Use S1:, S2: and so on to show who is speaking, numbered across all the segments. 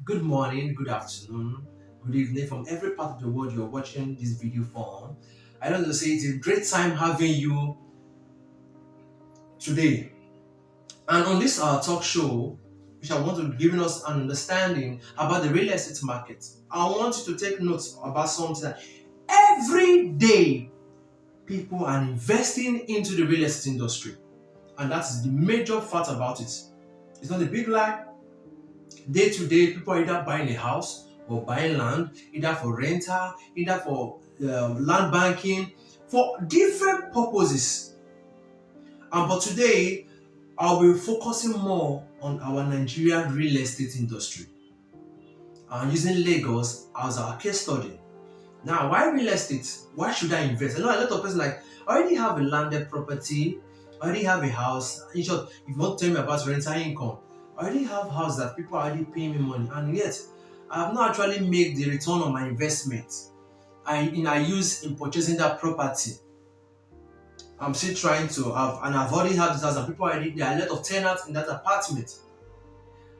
S1: Good morning, good afternoon, good evening from every part of the world you're watching this video from. I don't know, say it's a great time having you today. And on this our talk show, which I want to giving us an understanding about the real estate market, I want you to take notes about something that every day people are investing into the real estate industry. And that is the major fact about it. It's not a big lie. Day to day, people are either buying a house or buying land, either for rental, either for land banking, for different purposes. But today, I'll be focusing more on our Nigerian real estate industry and using Lagos as our case study. Now, why real estate? Why should I invest? I know a lot of people like, I already have a landed property, I already have a house. In short, if you want to tell me about rental income, I already have house that people are already paying me money, and yet I have not actually made the return on my investment. I use in purchasing that property. I'm still trying to have, and I've already had this house, and people already there are a lot of tenants in that apartment.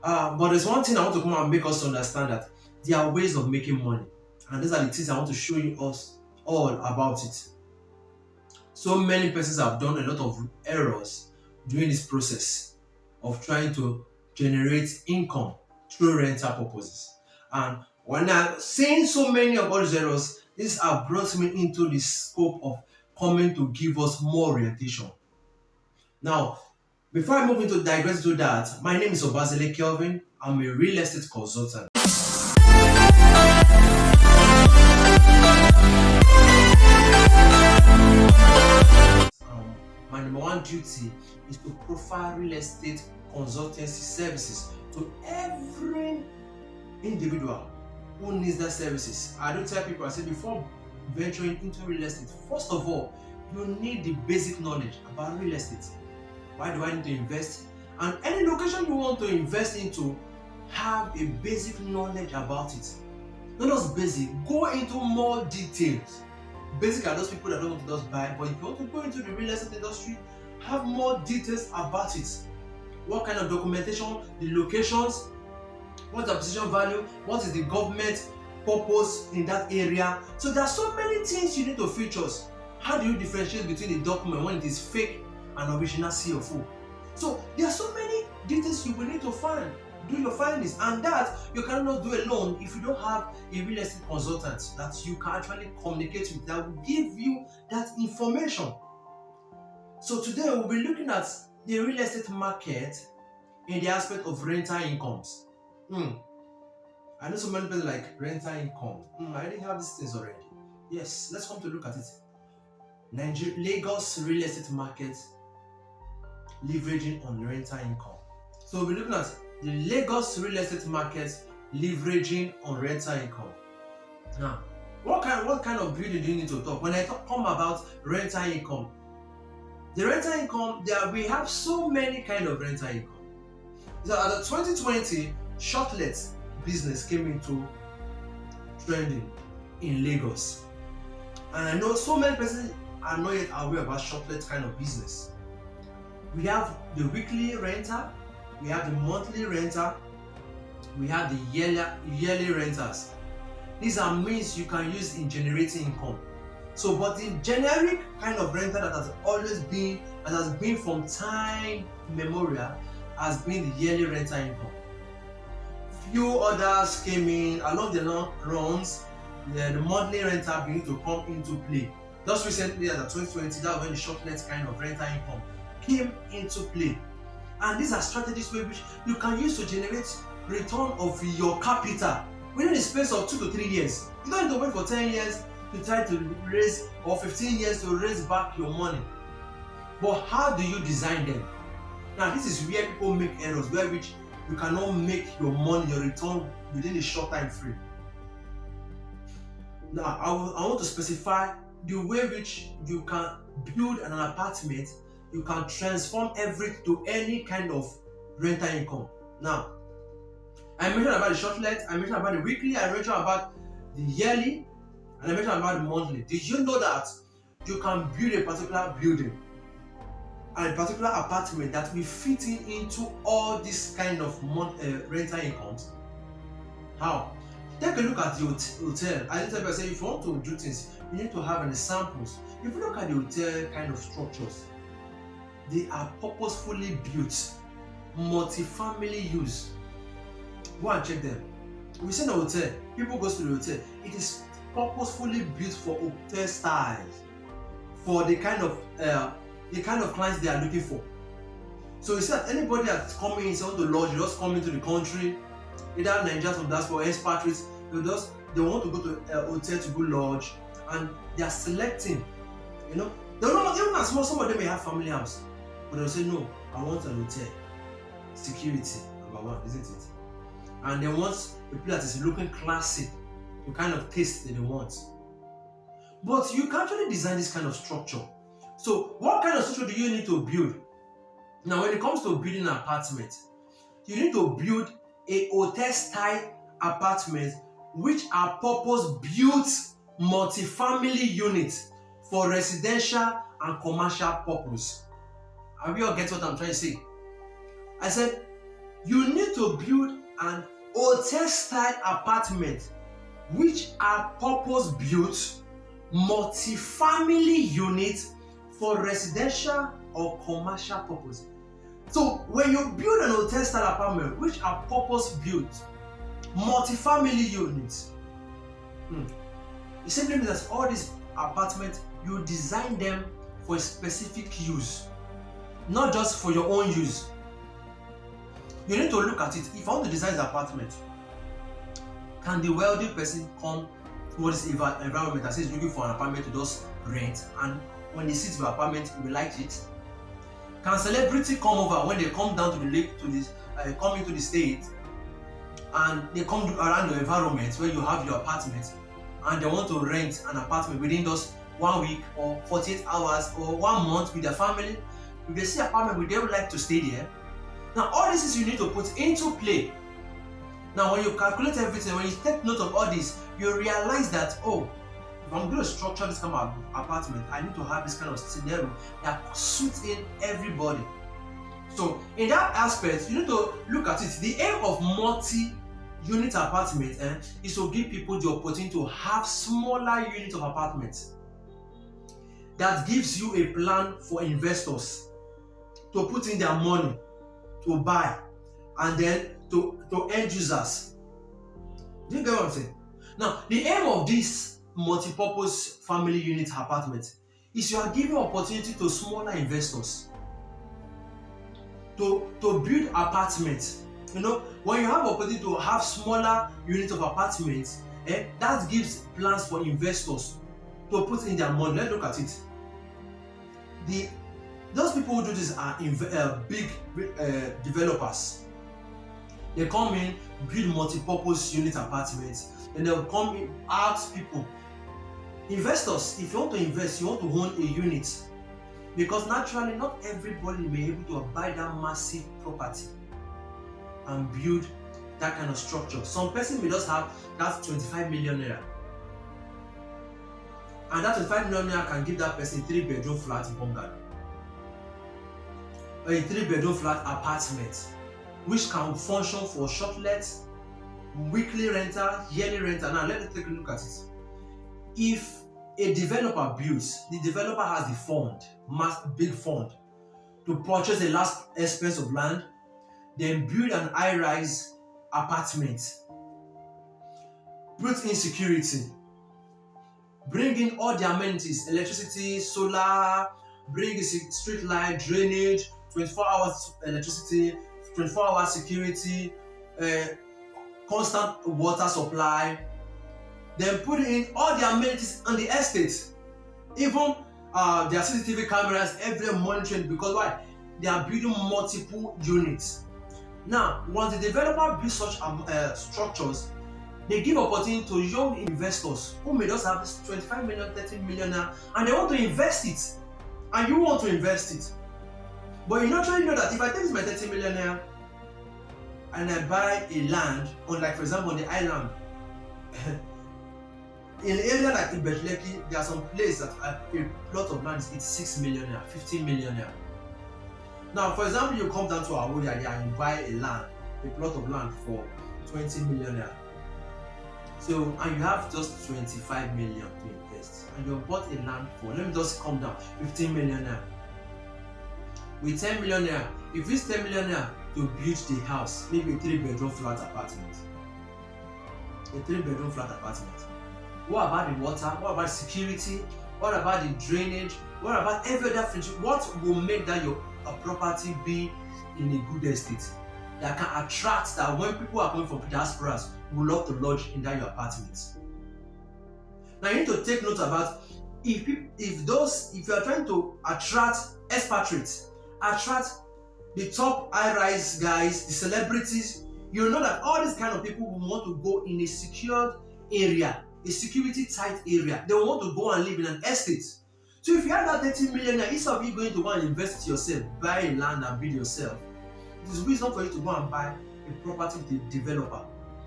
S1: But there's one thing I want to come and make us understand that there are ways of making money, and these are the things I want to show you us all about it. So many persons have done a lot of errors during this process of trying to generate income through rental purposes. And when I'm saying so many of all these errors, this have brought me into the scope of coming to give us more orientation. Now, before I move into digress into that, my name is Obazele Kelvin. I'm a real estate consultant. My number one duty is to profile real estate consultancy services to every individual who needs that services. I don't tell people, I say before venturing into real estate, first of all, you need the basic knowledge about real estate. Why do I need to invest? And any location you want to invest into, have a basic knowledge about it. Not just basic, go into more details. Basic are those people that don't want to just buy, but if you want to go into the real estate industry, have more details about it. What kind of documentation, the locations, what's the acquisition value, what is the government purpose in that area. So there are so many things you need to features. How do you differentiate between a document when it is fake and original CFO? So there are so many details you will need to find. Do your findings, and that you cannot do alone if you don't have a real estate consultant that you can actually communicate with that will give you that information. So today we'll be looking at the real estate market in the aspect of rental incomes. I know so many people like rental income. I already have these things already. Yes, let's come to look at it. Lagos real estate market leveraging on rental income. So we'll be looking at the Lagos real estate market leveraging on rental income. Now, what kind of building do you need to talk? When I come about rental income, the rental income, we have so many kind of rental income. So at the 2020, shortlet business came into trending in Lagos. And I know so many persons are not yet aware about shortlet kind of business. We have the weekly rental, we have the monthly rental, we have the yearly rentals. These are means you can use in generating income. So, but the generic kind of rental that has always been, that has been from time memorial, has been the yearly rental income. Few others came in along the long runs. The monthly rental began to come into play. Just recently, at the 2020, that when the shortlet kind of rental income came into play. And these are strategies which you can use to generate return of your capital within the space of 2 to 3 years. You don't need to wait for 10 years to try to raise, or 15 years to raise back your money. But how do you design them? Now, this is where people make errors, where which you cannot make your money, your return within a short time frame. Now, I want to specify the way which you can build an apartment, you can transform everything to any kind of rental income. Now, I mentioned about the shortlet, I mentioned about the weekly, I mentioned about the yearly, and I mentioned about the monthly. Did you know that you can build a particular building and a particular apartment that will fit into all these kind of rental incomes? How? Take a look at the hotel. I tell people, say if you want to do things, you need to have any samples. If you look at the hotel kind of structures, they are purposefully built, multi-family use. Go and check them. We see in a hotel, people go to the hotel. It is purposefully built for hotel styles, for the kind of clients they are looking for. So you see that anybody that's coming in, someone to lodge, they just come into the country, either Nigerians or diaspora, expatriates, they want to go to a hotel to go lodge, and they are selecting. You know, they don't even as small. Some of them may have family house, but they'll say no. I want an hotel, security number one, isn't it? And they want a place that is looking classic, the kind of taste that they want. But you can actually design this kind of structure. So, what kind of structure do you need to build? Now, when it comes to building an apartment, you need to build a hotel-style apartment which are purpose-built multi-family units for residential and commercial purpose. Have you all get what I'm trying to say? I said, you need to build an hotel-style apartment which are purpose-built multi-family units for residential or commercial purpose. So when you build an hotel-style apartment which are purpose-built multi-family units, it simply means that all these apartments, you design them for a specific use, not just for your own use. You need to look at it. If I want to design the apartment, can the wealthy person come towards this environment and says looking for an apartment to just rent, and when they see the apartment, he will like it? Can celebrity come over when they come down to the lake, come into the state, and they come around your environment where you have your apartment, and they want to rent an apartment within just 1 week or 48 hours or 1 month with their family? If they see an apartment, would they would like to stay there? Now, all this is you need to put into play. Now, when you calculate everything, when you take note of all this, you realize that, oh, if I'm going to structure this kind of apartment, I need to have this kind of scenario that suits in everybody. So, in that aspect, you need to look at it. The aim of multi-unit apartment is to give people the opportunity to have smaller units of apartments. That gives you a plan for investors to put in their money, to buy, and then to end users. Do you get what I'm saying? Now, the aim of this multi-purpose family unit apartment is you are giving opportunity to smaller investors to build apartments. You know, when you have opportunity to have smaller units of apartments, that gives plans for investors to put in their money. Let's look at it. Those people who do this are big developers. They come in, build multi-purpose unit apartments, and they'll come in, ask people, investors, if you want to invest, you want to own a unit, because naturally not everybody may be able to buy that massive property and build that kind of structure. Some person may just have that 25 million naira, and that 25 million naira can give that person a 3-bedroom flat in Bungalow, or a 3-bedroom flat apartment, which can function for short let, weekly rental, yearly rental. Now let's take a look at it. If a developer builds, the developer has the fund, big fund, to purchase a large expense of land, then build an high-rise apartment, put in security, bring in all the amenities, electricity, solar, bring in street light, drainage, 24 hours electricity, 24 hours security, constant water supply, then put in all the amenities on the estate, even their CCTV cameras, every monitoring, because why? They are building multiple units. Now, once the developer builds such structures, they give opportunity to young investors who may just have this 25 million, 30 million, and they want to invest it, and you want to invest it. But you naturally know that if I take my 30 million naira and I buy a land, on, like for example, on the island, in an area like Obazele, there are some places that a plot of land is 6 million naira, 15 million naira. Now, for example, you come down to our area and you buy a plot of land for 20 million naira. So, and you have just 25 million to invest, and you have bought a land for, let me just come down, 15 million naira. With 10 million naira, if it's 10 million naira to build the house, maybe a 3-bedroom flat apartment. A 3-bedroom flat apartment. What about the water? What about security? What about the drainage? What about every other thing? What will make that your property be in a good estate that can attract, that when people are coming from diasporas will love to lodge in that your apartment? Now you need to take note about if you are trying to attract expatriates, attract the top high-rise guys, the celebrities, you know that all these kind of people will want to go in a secured area, a security tight area. They want to go and live in an estate. So if you have that 30 million, instead of you going to go and invest it yourself, buy a land and build yourself, it is wisdom for you to go and buy a property with a developer,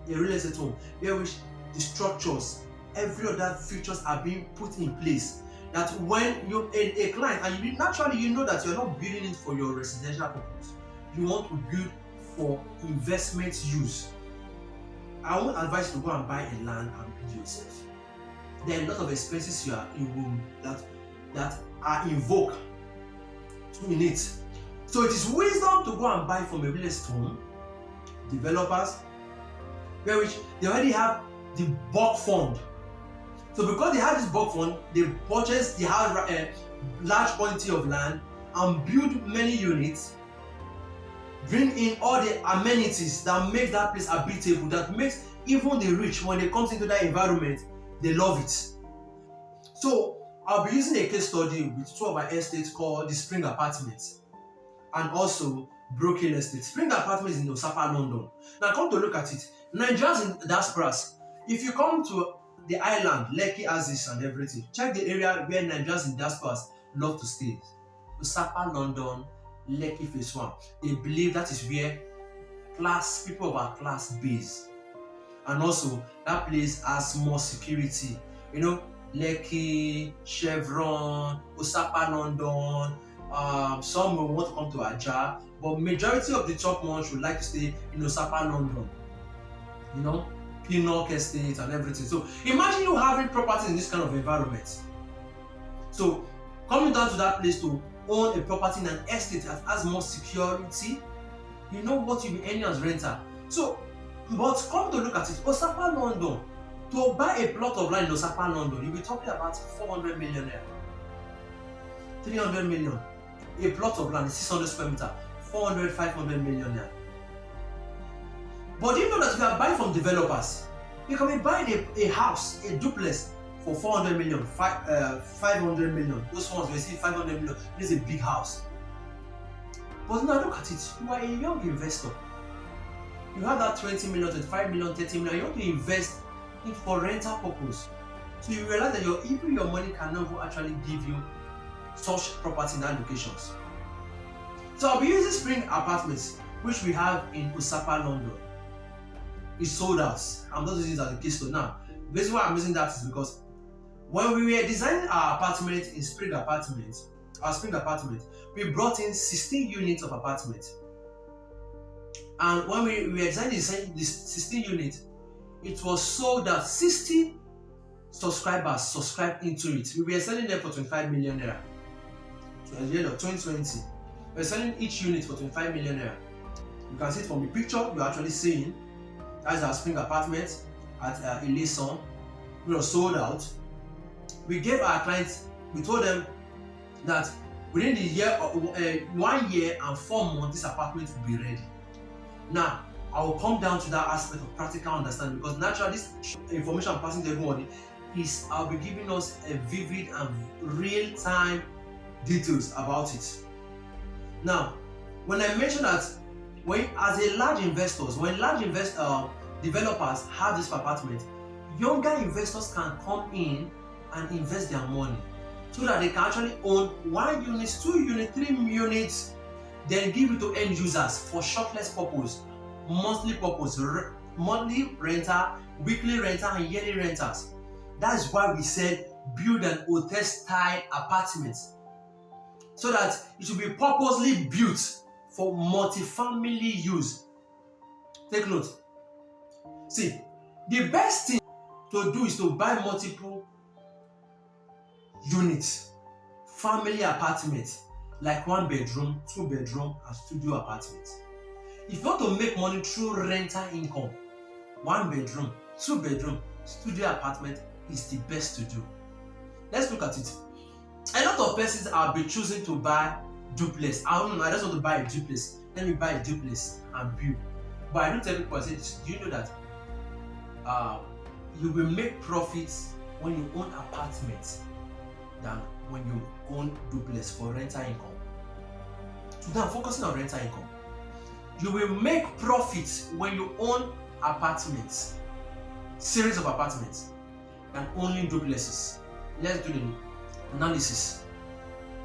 S1: a real estate home, where which the structures, every other features are being put in place. That when you're a client, and you naturally you know that you're not building it for your residential purpose, you want to build for investment use. I won't advise you to go and buy a land and build yourself. There are a lot of expenses that are invoked in it. So it is wisdom to go and buy from a real estate home, developers, where which they already have the bulk fund. So because they have this bulk fund, they purchase the house, large quantity of land and build many units, bring in all the amenities that make that place habitable, that makes even the rich, when they come into that environment, they love it. So I'll be using a case study with two of our estates called the Spring Apartments and also Brookhill Estate. Spring Apartments in Osapa, London. Now come to look at it. Nigerians in diasporas, if you come to the island, Lekki, Axis and everything, check the area where Nigerians in diasporas love to stay. Osapa, London, Lekki Phase 1. They believe that is where people of our class base. And also that place has more security. You know, Lekki, Chevron, Osapa, London. Some will want to come to Aja, but majority of the top ones would like to stay in Osapa, London. You know, Pinnock Estate and everything. So imagine you having property in this kind of environment. So coming down to that place to own a property in an estate that has more security, you know what you'll be earning as renter. So, but come to look at it, Osapa, London, to buy a plot of land in Osapa, London, you'll be talking about 400 million naira, 300 million. A plot of land is 600 square meter, 400, 500 million naira. But do you know that if you are buying from developers, you can be buying a house, a duplex for 400 million, 500 million. Those ones, you see 500 million, this is a big house. But now look at it, you are a young investor. You have that 20 million, 25 million, 30 million, you want to invest it for rental purpose. So you realize that even your money cannot actually give you such property in that locations. So I'll be using Spring Apartments, which we have in Osapa, London. It's sold out. I'm not using it as a case study now. Basically why I'm using that is because when we were designing our apartment in Spring Apartment, we brought in 16 units of apartment. And when we were designing this 16 units, it was sold that 60 subscribers subscribed into it. We were selling them for 25 million naira. At the end of 2020, we were selling each unit for 25 million naira. You can see it from the picture you're actually seeing. That's our Spring Apartment at Ilesan. We were sold out. We gave our clients, we told them that within the year, 1 year and 4 months, this apartment will be ready. Now, I will come down to that aspect of practical understanding because naturally, this information I'm passing to everybody is I'll be giving us a vivid and real-time details about it. Now, when I mentioned that as a large investors, when large developers have this apartment, younger investors can come in and invest their money so that they can actually own 1 unit, 2 units, 3 units, then give it to end users for shortless purpose, monthly purpose, monthly rental, weekly rental, and yearly rentals. That's why we said build an hotel style apartment so that it should be purposely built for multi-family use. Take note. See, the best thing to do is to buy multiple units, family apartments, like 1 bedroom, 2 bedroom, and studio apartments. If you want to make money through rental income, 1 bedroom, 2 bedroom, studio apartment is the best to do. Let's look at it. A lot of persons are be choosing to buy duplex. I don't know, I just want to buy a duplex. Let me buy a duplex and build. But I don't tell people, I say, do you know that you will make profits when you own apartments than when you own duplex for rental income? Today I'm focusing on rental income. You will make profits when you own apartments, series of apartments, than owning duplexes. Let's do the analysis.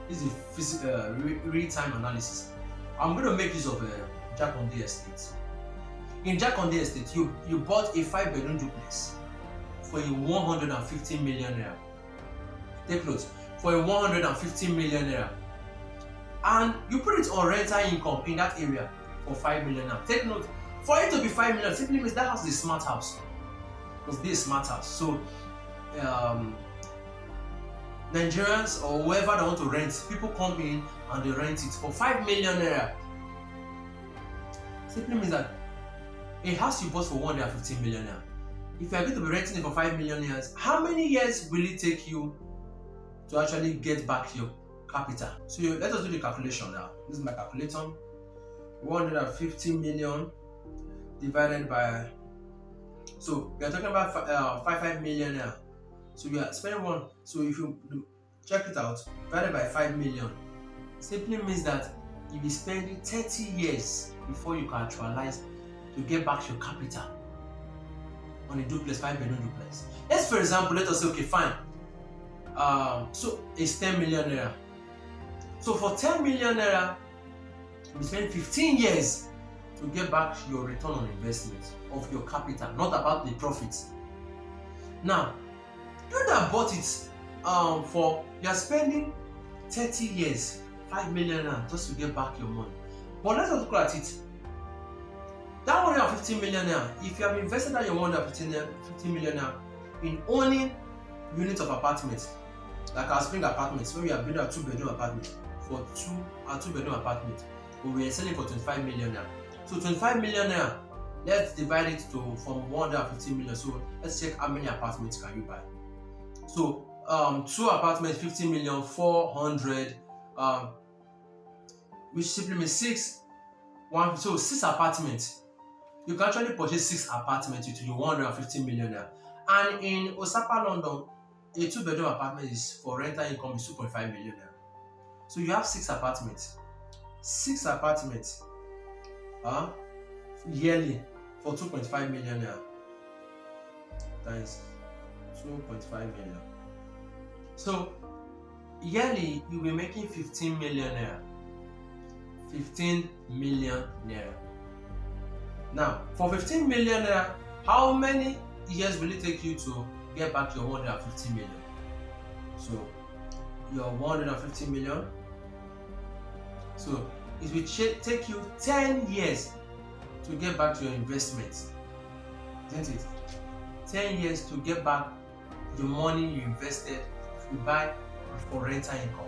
S1: This is physical, real-time analysis. I'm going to make use of Jakonde Estate. In Jakonde Estate, you bought a 5 bedroom duplex for a 150 million naira. Take note, for a 150 million naira. And you put it on rental income in that area for 5 million naira. Take note, for it to be 5 million simply means that house is a smart house. Must be a smart house. So Nigerians or whoever they want to rent, people come in and they rent it for 5 million naira. Simply means that a house you bought for 150 million naira, if you are going to be renting it for 5 million years, how many years will it take you to actually get back your capital? So let us do the calculation now. This is my calculator. 150 million divided by, so we are talking about 5 million now. So we are spending one. So if you check it out, divided by 5 million, simply means that you'll be spending 30 years before you can actualize to get back your capital on a duplex, 5 bedroom duplex. Let's, for example, let us say, okay, fine. So it's 10 million naira. So for 10 million naira, you spend 15 years to get back your return on investment of your capital, not about the profits. Now, you that bought it you are spending 30 years, 5 million naira just to get back your money. But let's look at it. That 150 million naira, if you have invested that your 150 million naira in owning units of apartments, like our spring apartments, when we are building a 2 bedroom apartment for 2 bedroom apartment, but we are selling for 25 million naira. So 25 million naira, let's divide it from 150 million. So let's check how many apartments can you buy. So 2 apartments, 50 million, 400, which simply means 6 apartments. You can actually purchase 6 apartments with your 150 million naira. And in Osapa, London, a 2 bedroom apartment is for rental income is 2.5 million naira. So you have 6 apartments. 6 apartments yearly for 2.5 million naira times 2.5 million. So yearly you'll be making 15 million naira. 15 million naira. Now, for 15 million naira, how many years will it take you to get back your 150 million? So, your 150 million. So, it will take you 10 years to get back your investment. Isn't it? 10 years to get back the money you invested to buy for rental income.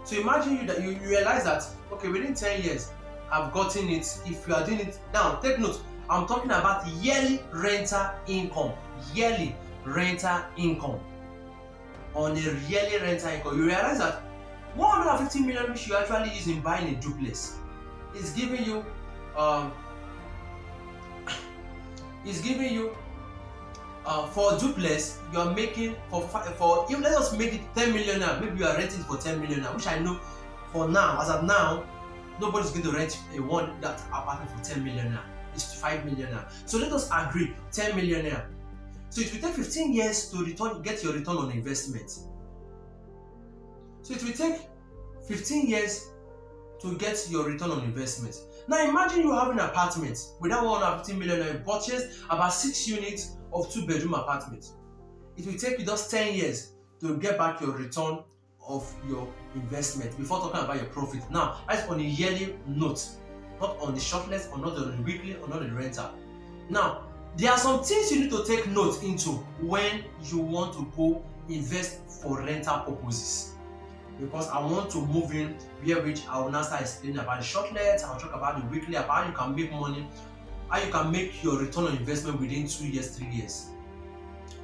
S1: So imagine that you realize that, okay, within 10 years, I've gotten it. If you are doing it now, take note, I'm talking about yearly rental income. Yearly rental income. On a yearly rental income, you realize that 150 million which you actually use in buying a duplex is giving you for duplex you're making for if let us make it 10 million now, maybe you are renting for 10 million now, which I know for now, as of now, nobody's going to rent that apartment for 10 million now. It's 5 million now. So let us agree 10 million now. So it will take 15 years to get your return on investment. So it will take 15 years to get your return on investment. Now imagine you have an apartment with that 150 million and you purchase about 6 units of 2-bedroom apartment. It will take you just 10 years to get back your return of your investment before talking about your profit. Now, that's on a yearly note, not on the short list, or not on the weekly, or not on the rental. Now, There are some things you need to take note into when you want to go invest for rental purposes. Because I want to move in where which I will now start explaining about the shortlets, I'll talk about the weekly, about how you can make money, how you can make your return on investment within 2 years, 3 years.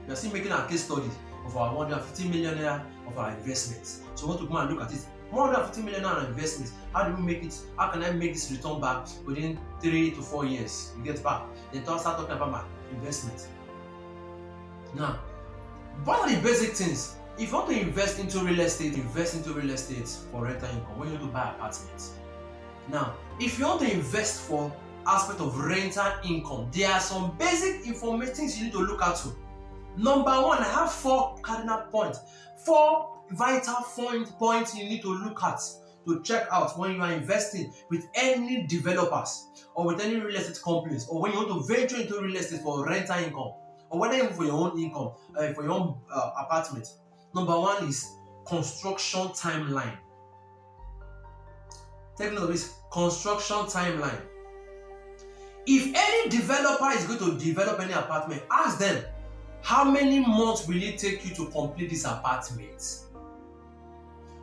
S1: We are still making a case study of our 150 million naira of our investments. So we want to go and look at it. 150 million naira investments. How do we make it? How can I make this return back within 3 to 4 years? You get back. Then start talking about my investment. Now, what are the basic things? If you want to invest into real estate for rental income when you want to buy apartments. Now, if you want to invest for aspect of rental income, there are some basic information you need to look at. Number one, I have 4 cardinal points, 4 vital points you need to look at to check out when you are investing with any developers or with any real estate companies, or when you want to venture into real estate for rental income, or whether even for your own income, for your own apartment. Number one is construction timeline. Take note of this, construction timeline. If any developer is going to develop any apartment, ask them, how many months will it take you to complete this apartment?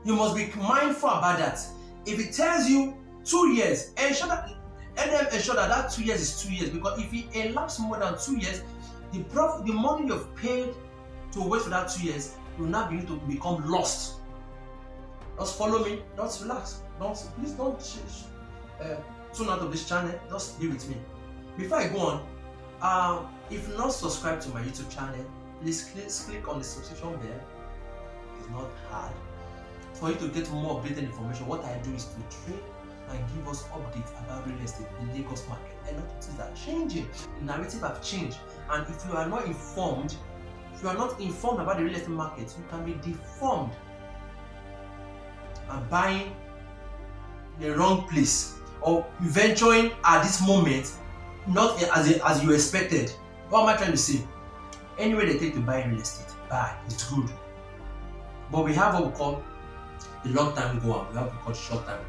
S1: You must be mindful about that. If it tells you 2 years, ensure that that 2 years is 2 years, because if it elapses more than 2 years, the money you've paid to wait for that 2 years will now begin to become lost. Just follow me. Just relax. Please don't tune out of this channel. Just be with me. Before I go on, if you're not subscribed to my YouTube channel, please click on the subscription bell. It's not hard. For you to get more updated information, what I do is to train and give us updates about real estate in the Lagos market. A lot of things are changing. The narrative have changed, and if you are not informed about the real estate market, you can be deformed and buying the wrong place, or venturing at this moment not as you expected. What am I trying to say? Anyway they take to buy real estate, buy, it's good. But we have what we call the long time goal, we have what we call short time goal.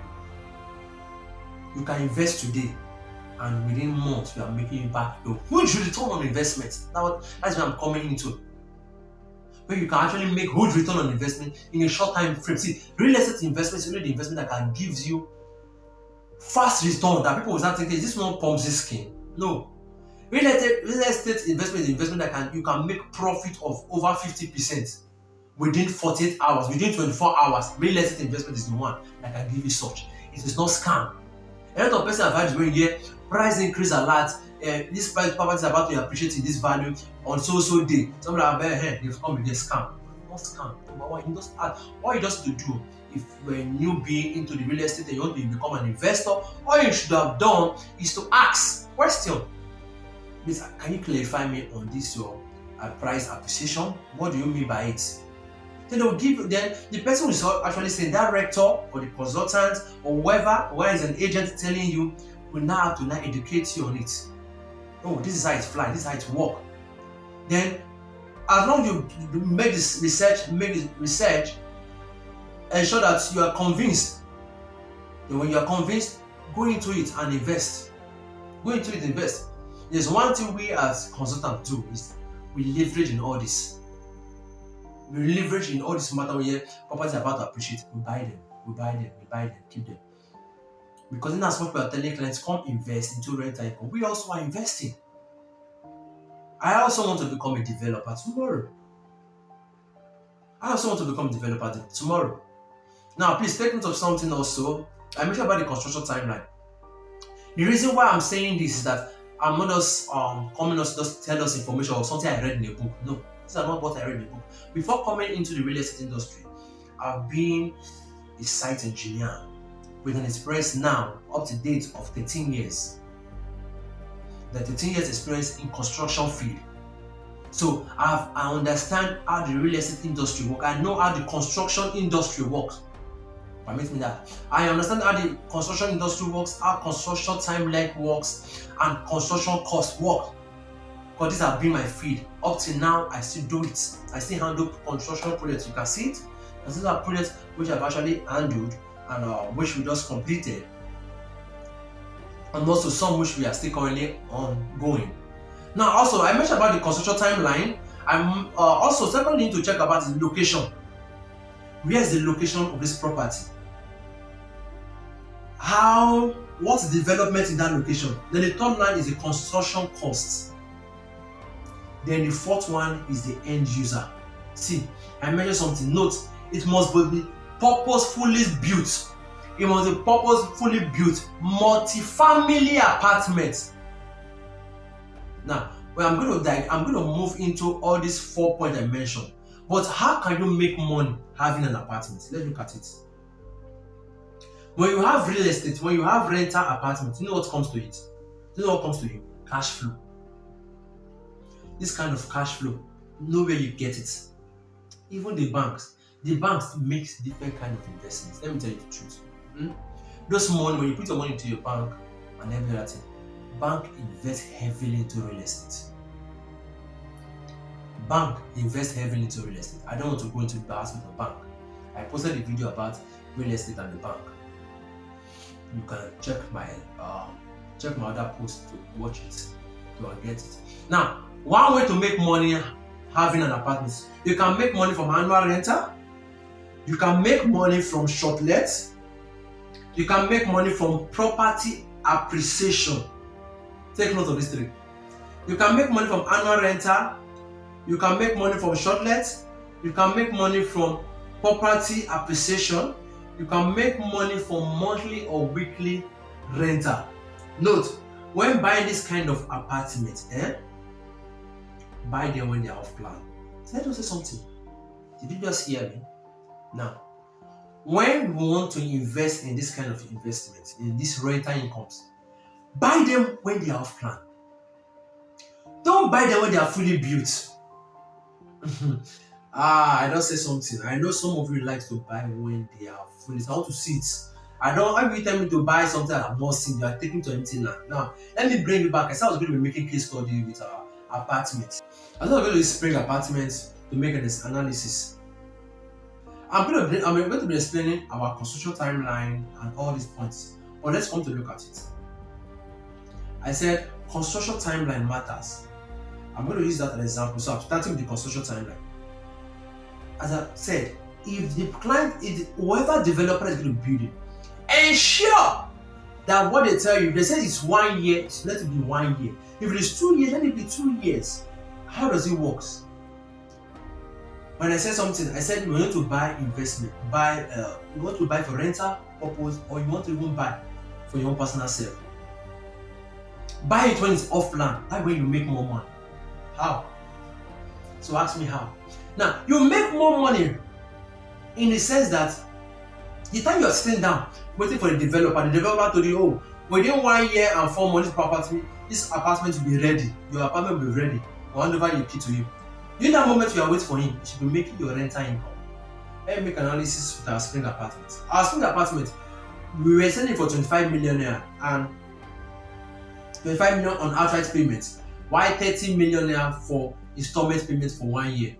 S1: You can invest today, and within months you are making back your huge return on investment. That's what I'm coming into. Where you can actually make huge return on investment in a short time frame. See, real estate investment is really the investment that can give you fast return. That people will start thinking, is this one Ponzi scheme? No. Real estate investment is investment that you can make profit of over 50% within 48 hours, within 24 hours. Real estate investment is the one that can give you such. It is not scam. A lot of person have had when you hear price increase a lot. This property is about to appreciate in this value on so day. Some are very they've come with a scam. Not scam. Number one, you just add what you just to do if you're a newbie into the real estate and you want to become an investor. All you should have done is to ask question. Please, can you clarify me on this your price appreciation? What do you mean by it? Then they'll give. Then the person who is actually saying director or the consultant or whoever is an agent telling you will now have to educate you on it. Oh, this is how it flies, this is how it works. Then, as long as you make this research, ensure that you are convinced. And when you are convinced, go into it and invest. There's one thing we as consultants do is we leverage in all this. We leverage in all this matter where properties are about to appreciate. We buy them, keep them. Because that's what we are telling clients, come invest into rental income. We also are investing. I also want to become a developer tomorrow. Now, please take note of something also. I mentioned about the construction timeline. The reason why I'm saying this is that I'm not just coming just tell us information or something I read in a book. No, these are not what I read in a book. Before coming into the real estate industry, I've been a site engineer with an experience now up to date of 13 years. The 13 years experience in construction field. So I understand how the real estate industry works. I know how the construction industry works. Permit me that. I understand how the construction industry works, how construction timeline works, and construction cost work. Because these have been my field. Up till now, I still do it. I still handle construction projects. You can see it. And these are projects which I've actually handled and which we just completed. And also some which we are still currently ongoing. Now, also, I mentioned about the construction timeline. I'm also secondly need to check about the location. Where is the location of this property? What's the development in that location? Then the third line is the construction cost. Then the fourth one is the end user. See, I mentioned something. Note, it must be purposefully built. It must be purposefully built multi-family apartments. Now, well, I'm going to move into all these 4 points I mentioned. But how can you make money having an apartment? Let's look at it. When you have real estate, when you have rental apartments, you know what comes to it? You know what comes to you? Cash flow. This kind of cash flow, nowhere you get it. Even the banks make different kind of investments. Let me tell you the truth. Those money, when you put your money into your bank and every other thing, bank invest heavily into real estate. Bank invest heavily into real estate. I don't want to go into the aspect of bank. I posted a video about real estate and the bank. You can check my other post to watch it to get it. Now, one way to make money having an apartment, you can make money from annual rental, you can make money from short lets, you can make money from property appreciation. Take note of these three. You can make money from annual rental, you can make money from short lets, you can make money from property appreciation, you can make money from monthly or weekly rental. Note, when buying this kind of apartment, buy them when they are off plan. So let me say something. Did you just hear me? Now, when we want to invest in this kind of investment, in these rental incomes, buy them when they are off plan. Don't buy them when they are fully built. I don't say something. I know some of you like to buy when they are fully. I want to see it. If you tell me to buy something that I've not seen, you are taking to empty land. Now, let me bring you back. I said I was going to be making case study with our apartments. I was going to use spring apartments to make an analysis. I'm going to be explaining our construction timeline and all these points. But let's come to look at it. I said construction timeline matters. I'm going to use that as an example. So I'm starting with the construction timeline. As I said, if the client, whoever developer is going to build it, ensure that what they tell you, they say it's 1 year, let it be 1 year. If it is 2 years, let it be 2 years. How does it work? When I said something, I said you want to buy investment, you want to buy for rental purpose, or you want to even buy for your own personal self. Buy it when it's off plan. That way you make more money. How? So ask me how. Now, you make more money in the sense that the time you are sitting down waiting for the developer told you, within 1 year and 4 months, this apartment will be ready. Your apartment will be ready. I'll hand over your key to you. In that moment you are waiting for him, you should be making your rental income. Let me make analysis with our spring apartment. Our spring apartment, we were selling for 25 million naira and 25 million on outright payments. Why 30 million naira for installment payments for 1 year?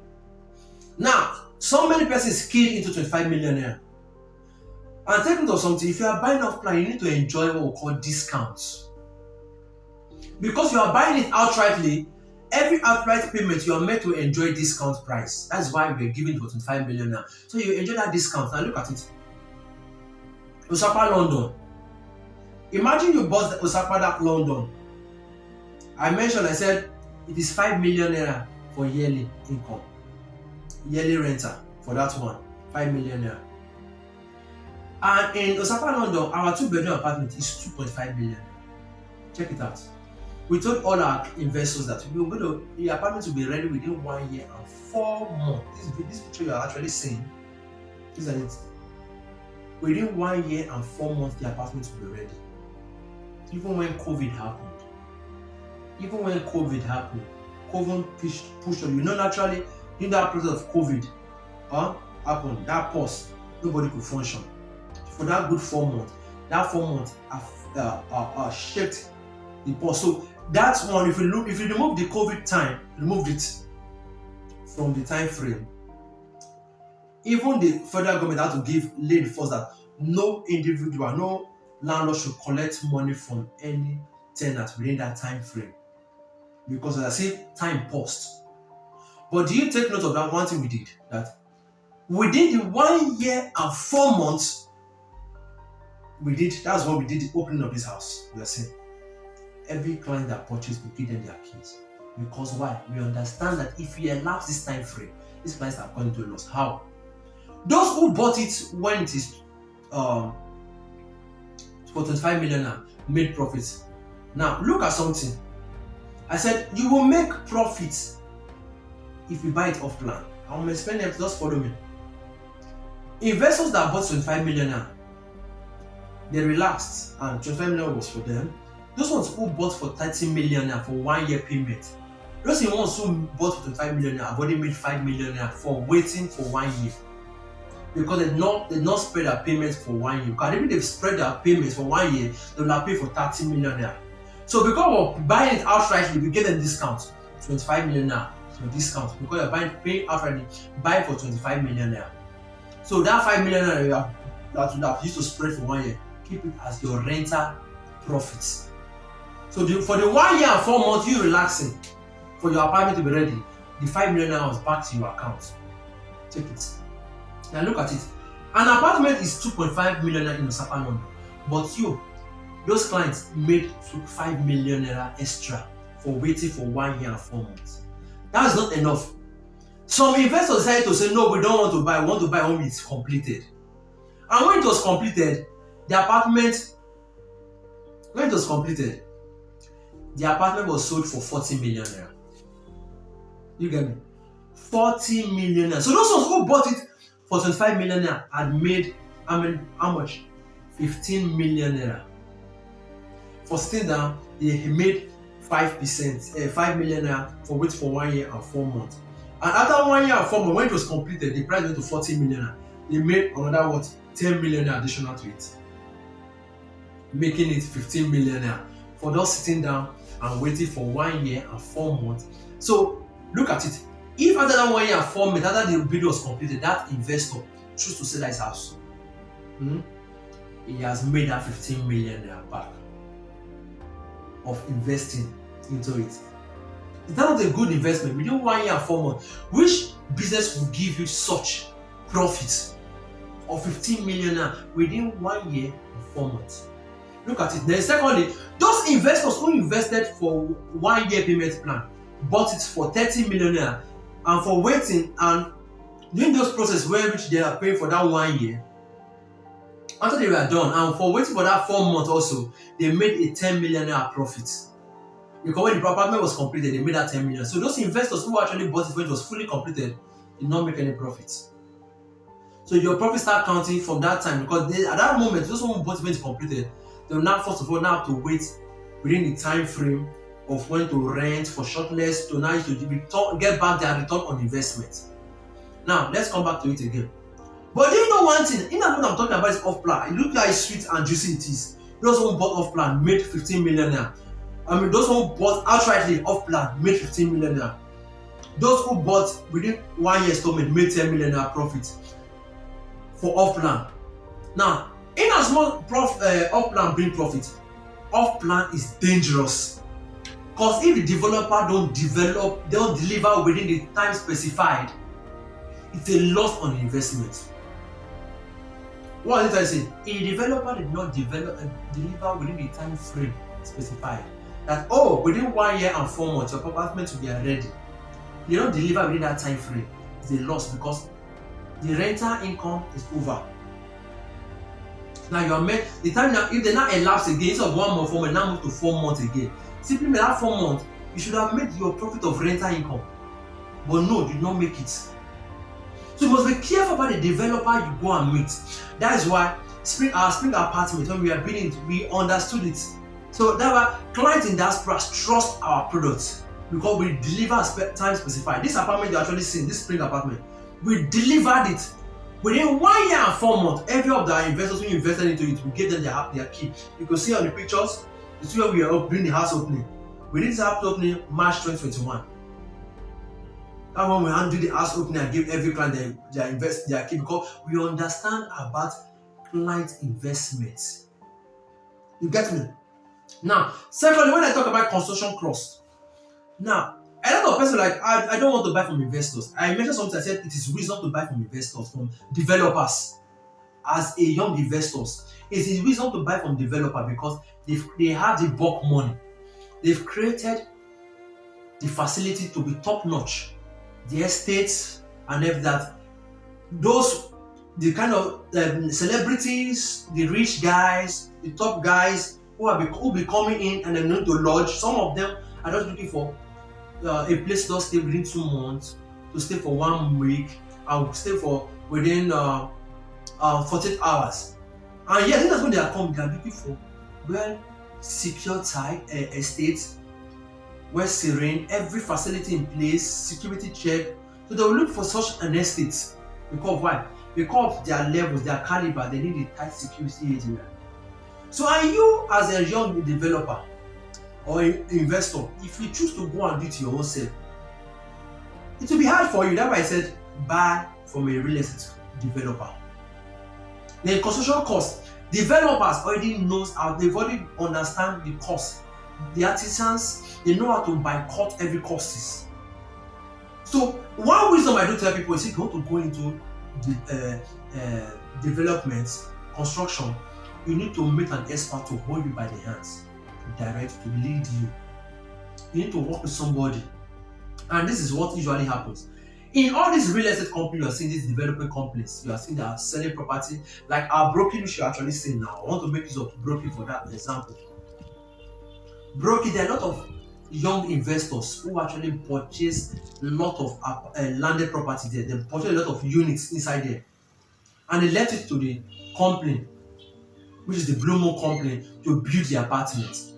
S1: Now, so many persons keyed into 25 million naira. And take note of something, if you are buying off plan, you need to enjoy what we call discounts. Because you are buying it outrightly, every outright payment you are meant to enjoy discount price. That's why we are giving for 25 million now. So you enjoy that discount. Now look at it. Osapa London. Imagine you bought Osapa that London. I said it is 5 million naira for yearly income. Yearly rental for that one. 5 million naira. And in Osapa London, our 2-bedroom apartment is 2.5 million. Check it out. We told all our investors that the apartment will be ready within 1 year and 4 months. This picture you are actually seeing, isn't it? Within 1 year and 4 months, the apartment will be ready. Even when COVID happened, COVID pushed on you. Naturally, in that process of COVID happened, that pause, nobody could function. For that good 4 months, that 4 months shaped the pause. So that's one. If you remove the COVID time, removed it from the time frame. Even the federal government had to lay the force that no individual, no landlord should collect money from any tenant within that time frame. because as I say, time paused. But do you take note of that one thing we did? That within the 1 year and 4 months, that's when we did the opening of this house. We are saying every client that purchased, we give them their keys. Because why? We understand that if we elapse this time frame, these clients are going to loss. How? Those who bought it when it is for 25 million now made profits. Now look at something. I said you will make profits if you buy it off plan. I'm explaining it, just follow me. Investors that bought 25 million now, they relaxed and 25 million was for them. Those ones who bought for 30 million now for 1 year payment, those ones who bought for 25 million now have already made 5 million now for waiting for 1 year. Because they not spread their payments for 1 year. Because even if they spread their payments for 1 year, they will have paid for 30 million now. So because of buying it outrightly, we get them discount, 25 million now. So discount because you're paying outrightly, buy for 25 million now. So that 5 million naira that you have used to spread for 1 year, keep it as your rental profits. So for the 1 year and 4 months you relaxing for your apartment to be ready, the 5 million naira was back to your account. Take it. Now look at it. An apartment is 2.5 million naira in Osapa, London, but those clients made 5 million naira extra for waiting for 1 year and 4 months. That is not enough. Some investors decided to say, no, we don't want to buy, we want to buy when it's completed. And when it was completed, the apartment was sold for 40 million naira. You get me? 40 million naira. So those ones who bought it for 25 million naira had made how much? 15 million naira. For sitting down, they made 5%, 5 million naira for waiting for 1 year and 4 months. And after 1 year and 4 months, when it was completed, the price went to 40 million. They made another 10 million additional to it, making it 15 million for those sitting down and waiting for 1 year and 4 months. So look at it. If after that 1 year and 4 months, after the bid was completed, that investor choose to sell his house, he has made that 15 million back of investing into it. Is that not a good investment? Within 1 year and 4 months, which business will give you such profits of 15 million within 1 year and 4 months? Look at it. Then secondly, those investors who invested for 1 year payment plan bought it for 30 million and for waiting and during those process where which they are paying for that 1 year, after they were done and for waiting for that 4 months also, they made a 10 million profit. Because when the apartment was completed, they made that 10 million. So those investors who actually bought it when it was fully completed did not make any profits. So your profits start counting from that time because at that moment, those who bought it when it's completed, they will now first of all now have to wait within the time frame of when to rent for shortlist to now to get back their return on investment. Now let's come back to it again. But do you know one thing? In that what I'm talking about is off plan. It looks like sweet and juicy it is. Those who bought off plan made 15 million naira. Those who bought outrightly off plan made 15 million naira. Those who bought within 1 year installment made 10 million naira profit for off plan. Now, in as much off plan bring profit, off plan is dangerous. Because if the developer don't deliver within the time specified, it's a loss on investment. What did I say? If the developer did not deliver within the time frame specified, that within 1 year and 4 months your apartment will be ready. You don't deliver within that time frame, it's a loss because the rental income is over. Now you are made the time now, if they now elapse again, instead of 1 month, 4 months, now move to 4 months again. Simply made that 4 months, you should have made your profit of rental income. But no, you did not make it. So you must be careful about the developer you go and meet. That is why our spring apartment, when we are building it, we understood it. So that why clients in diaspora trust our products because we deliver time specified. This apartment you're actually seeing, this spring apartment, we delivered it within 1 year and 4 months. Every of the investors who invested into it, we gave them their key. You can see on the pictures, you see where we are doing the house opening. We did the house opening March 2021. That's when we handle the house opening and give every client their key because we understand about client investments. You get me? Now, secondly, when I talk about construction cost, Now, a lot of people like, I don't want to buy from investors. I mentioned something, I said it is wisdom to buy from investors, from developers. As a young investors, it is wisdom to buy from developer because they have the bulk money. They've created the facility to be top notch. The estates and everything that those the kind of celebrities, the rich guys, the top guys who be coming in and they need to lodge. Some of them are just looking for a place to stay within 2 months, to stay for 1 week, and stay for within 48 hours. And yeah, that's when they are coming. They are looking for well secure type estates, well serene, every facility in place, security check. So they will look for such an estate. Because why? Because of their levels, their caliber, they need a tight security area. So are you as a young developer or investor, if you choose to go and do it your own self, it will be hard for you. That's why I said buy from a real estate developer. The construction cost, developers already knows how, they've already understand the cost. The artisans, they know how to boycott every costs. So one wisdom I do tell people is if you want to go into the development, construction, you need to meet an expert to hold you by the hands, to direct, to lead you. You need to work with somebody. And this is what usually happens. In all these real estate companies, you are seeing these developing companies, you are seeing they are selling property, like our broking, which you are actually seeing now. I want to make use of broking for that example. Broking, there are a lot of young investors who actually purchase a lot of landed property there. They purchase a lot of units inside there. And they left it to the company, which is the Blue Moon company, to build the apartment.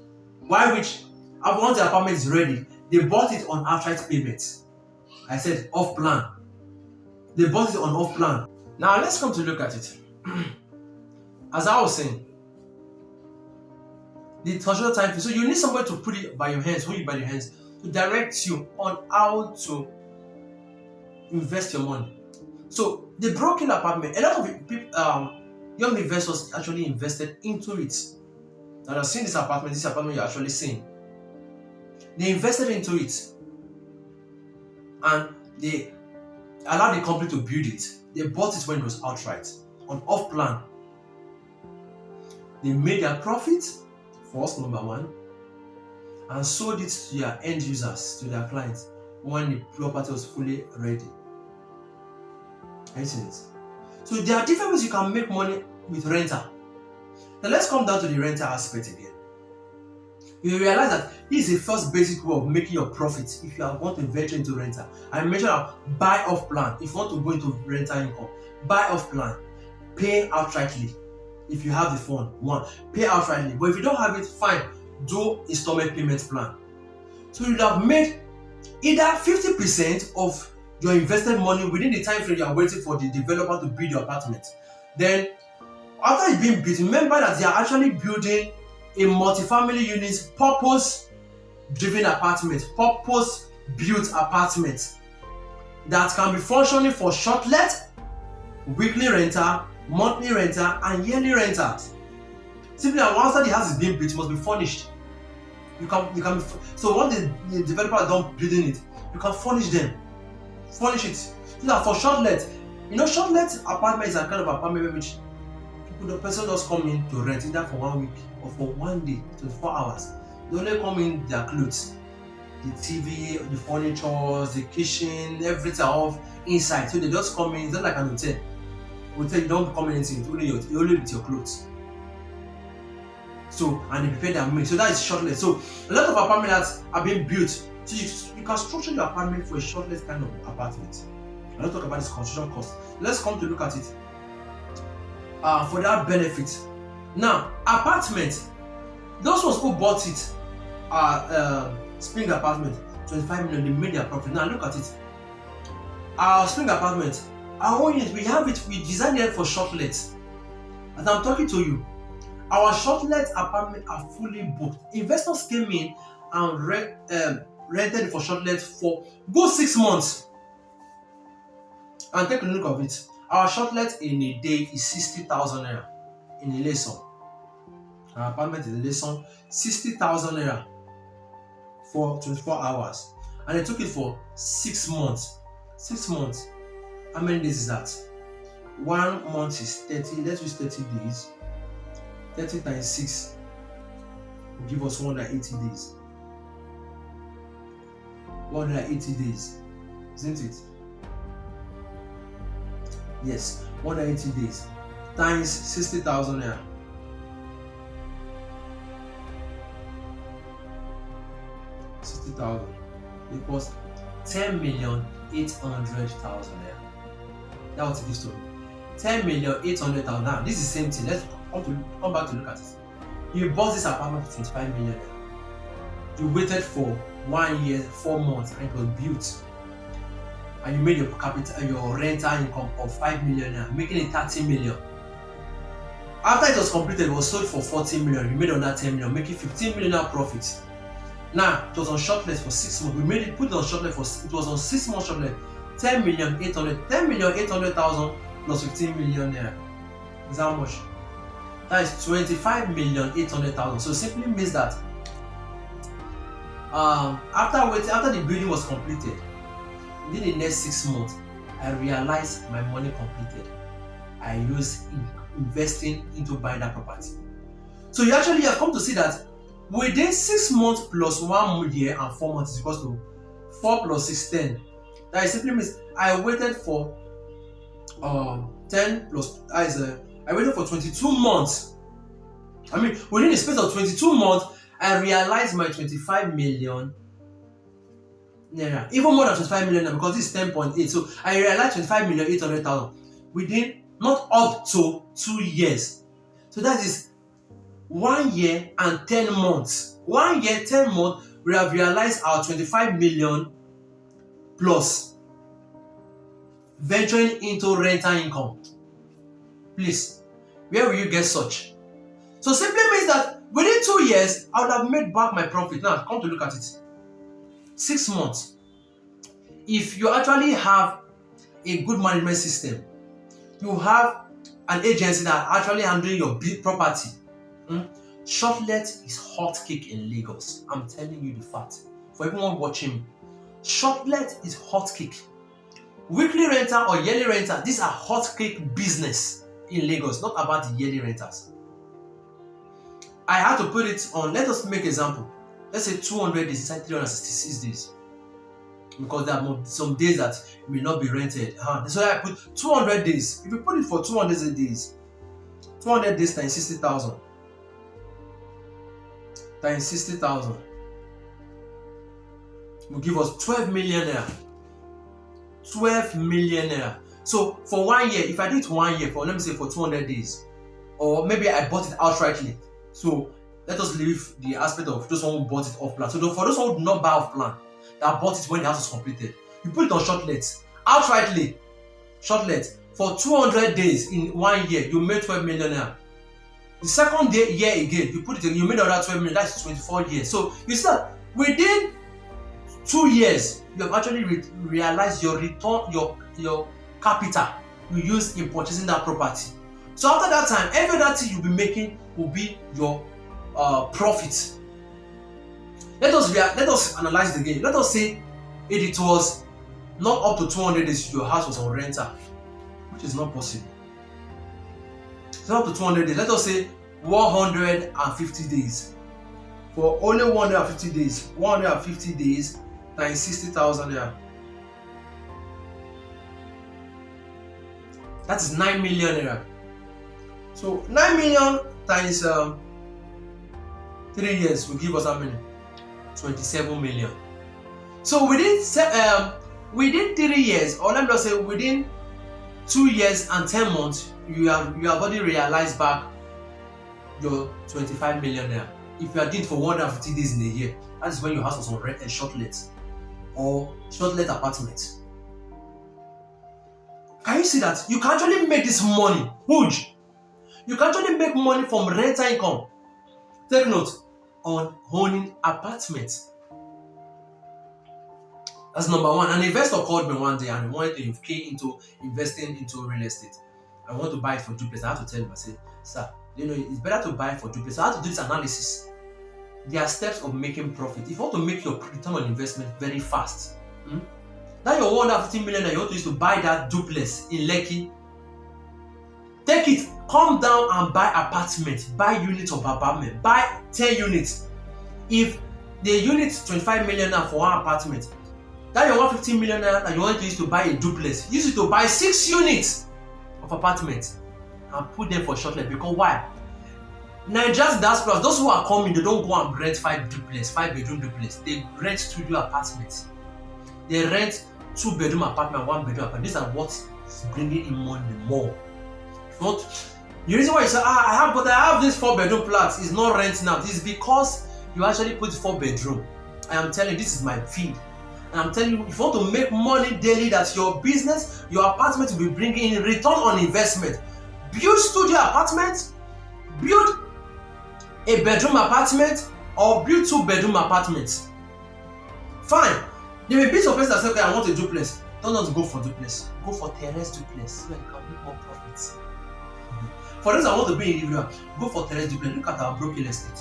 S1: Why which, once the apartment is ready, they bought it on outright payment. I said off plan. They bought it on off plan. Now let's come to look at it. As I was saying, the traditional time. So you need somebody to put it by your hands, hold you by your hands, to direct you on how to invest your money. So the broken apartment, a lot of people, young investors actually invested into it. And I've seen this apartment you're actually seeing. They invested into it and they allowed the company to build it. They bought it when it was outright, on off plan. They made their profit, first, number one, and sold it to their end users, to their clients, when the property was fully ready. Isn't it? So there are different ways you can make money with rental. Now let's come down to the rental aspect again. You realize that this is the first basic way of making your profit if you want to venture into rental. I mentioned buy off plan. If you want to go into rental income, buy off plan, pay outrightly. If you have the fund, one, pay outrightly. But if you don't have it, fine, do installment payment plan. So you have made either 50% of your invested money within the time frame you are waiting for the developer to build your apartment. Then after it's being built, remember that they are actually building a multifamily unit, purpose-driven apartment, purpose-built apartment that can be functioning for short let, weekly rental, monthly rental, and yearly rentals. Simply, once the house is being built, it must be furnished. So once the developer is done building it, you can furnish it. So that for short let, short let apartments are kind of apartment which the person just come in to rent either for 1 week or for 1 day, 24 hours. They only come in their clothes, the TV, the furniture, the kitchen, everything off inside. So they just come in, it's not like an hotel. Hotel, you don't come in anything, it's only with your clothes. So, and they prepare their meal. So that is short let. So a lot of apartments are being built. So you can structure your apartment for a short let kind of apartment. I don't talk about this construction cost. Let's come to look at it. For that benefit. Now, apartment, those ones who bought it spring apartment, 25 million, they made their profit. Now look at it. Our spring apartment, our own unit, we designed it for short let. As I'm talking to you, our short let apartment are fully booked. Investors came in and rented it for short let for go 6 months. And take a look of it. Our short let in a day is 60,000 naira in a lesson. Our apartment in a lesson, 60,000 naira for 24 hours. And they took it for 6 months. 6 months. How many days is that? 1 month is 30. Let's use 30 days. 30 times 6 will give us 180 days. 180 days. Isn't it? Yes, 180 days. Times 60,000 naira. 60,000 equals 10,800,000 naira. That was this story. 10,800,000. Now, this is the same thing. Let's come back to look at it. You bought this apartment for 25 million naira. You waited for 1 year, 4 months, and it was built. And you made your capital, your rental income of 5 million naira, making it 30 million. After it was completed, it was sold for 40 million. You made another 10 million, making 15 million naira profit. Now, it was on shortlist for 6 months. We made it, put it on shortlist for, it was on 6 months shortlist. 10,800,000 plus 15 million naira. Is how much? That is 25,800,000. So it simply means that after the building was completed, within the next 6 months, I realized my money completed. I used investing into buying that property. So you actually have come to see that within 6 months plus 1 year and 4 months is equal to 4 plus 6, 10. That simply means I waited for 10 plus, I waited for 22 months. I mean, within the space of 22 months, I realized my 25 million naira, even more than 25 million naira, because this is 10.8. So I realized 25,800,000 within not up to 2 years. So that is 1 year and 10 months. 1 year, 10 months, we have realized our 25 million plus venturing into rental income. Please, where will you get such? So simply means that within 2 years, I would have made back my profit. Now, come to look at it. 6 months. If you actually have a good management system, you have an agency that actually handling your big property. Shortlet is hot cake in Lagos. I'm telling you the fact. For everyone watching me, shortlet is hot cake. Weekly rental or yearly rental, these are hot cake business in Lagos, not about the yearly rentals. I had to put it on, let us make example. Let's say 200 days inside 366 days. Because there are some days that will not be rented. So I put 200 days. If you put it for 200 days, 200 days times 60,000. Times 60,000 will give us 12 million naira. 12 million naira. So for 1 year, if I do it 1 year for, let me say for 200 days, or maybe I bought it outrightly. So let us leave the aspect of those one who bought it off plan. So for those who do not buy off plan, that bought it when the house was completed, you put it on shortlet outrightly. Shortlet for 200 days in 1 year, you made 12 million naira. The second year again, you put it, you made another 12 million. That's 24 years. So you see that within 2 years, you have actually realized your return, your capital you use in purchasing that property. So after that time, every other thing you'll be making will be your profit. Let us analyze it again. Let us say it was not up to 200 days your house was on rental, which is not possible. It's not up to 200 days. Let us say 150 days. For only 150 days, 150 days times 60,000 naira. That is 9 million naira. So 9 million times 3 years will give us how many? 27 million. So within 3 years, or let me just say within 2 years and 10 months, you have already realized back your 25 million naira. If you are doing it for 150 days in a year, that is when your house was on rent and shortlet or shortlet apartment. Can you see that? You can actually make this money huge. You can actually make money from rental income. Take note on owning apartments. That's number one. An investor called me one day and he wanted to key into investing into real estate. I want to buy it for duplex. I have to tell him, I said, sir, you know, it's better to buy it for duplex. So I have to do this analysis. There are steps of making profit. If you want to make your return on investment very fast, that your 150 million that you want to use to buy that duplex in Lekki, take it, come down and buy apartment, buy units of apartment, buy 10 units. If the unit is 25 million now for one apartment, that your 150 million that you want to use to buy a duplex, use it to buy 6 units of apartment and put them for short life. Because why? Nigeria's diaspora, those who are coming, they don't go and rent 5-bedroom duplex. They rent studio apartments. They rent 2-bedroom apartment, 1-bedroom apartment. These are what is bringing in money more. Not the reason why you say, I have this 4-bedroom flat is not renting out. This is because you actually put 4-bedroom. I am telling you, this is my field. And I'm telling you, if you want to make money daily, that's your business, your apartment will be bringing in return on investment. Build studio apartment, build a bedroom apartment, or build 2-bedroom apartments. Fine. There may be some person that say, okay, I want a duplex. Don't just go for duplex. Go for terrace duplex so that you can make more profits. For those that want to be individual, go for terrace duplex. Look at our broken estate.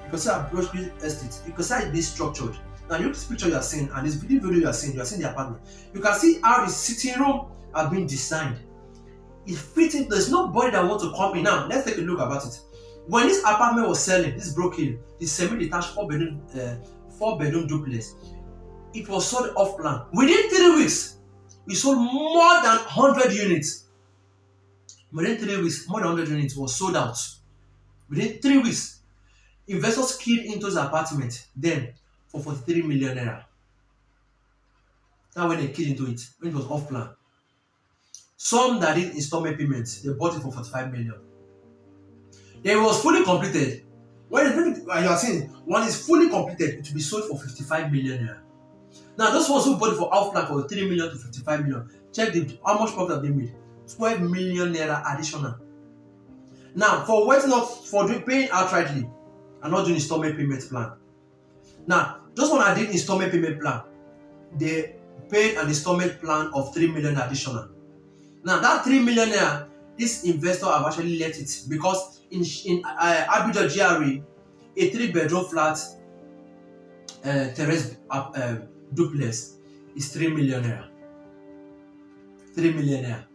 S1: You can see our broken estate. You can see how it is structured. Now look at this picture you are seeing and this video you are seeing the apartment. You can see how the sitting room has been designed. It fits in. There's nobody that wants to come in. Now let's take a look about it. When this apartment was selling, this broken, this semi-detached 4-bedroom duplex, it was sold off plan. Within 3 weeks, we sold more than 100 units. Within 3 weeks, more than 100 units was sold out. Within 3 weeks, investors keyed into the apartment then for 43 million naira. Now when they keyed into it, when it was off plan, some that did installment payments, they bought it for 45 million. Then it was fully completed. When you are saying one is fully completed, it will be sold for 55 million naira. Now those ones who bought it for off plan for 3 million to 55 million, check how much profit have they made? 12 million naira additional. Now for waiting up for paying outrightly and not doing installment payment plan. Now those one that did installment payment plan, they paid an installment plan of 3 million additional. Now that 3 million naira, this investor have actually left it because in Abuja GRA, a 3-bedroom flat terrace duplex is 3 million naira. 3 million naira.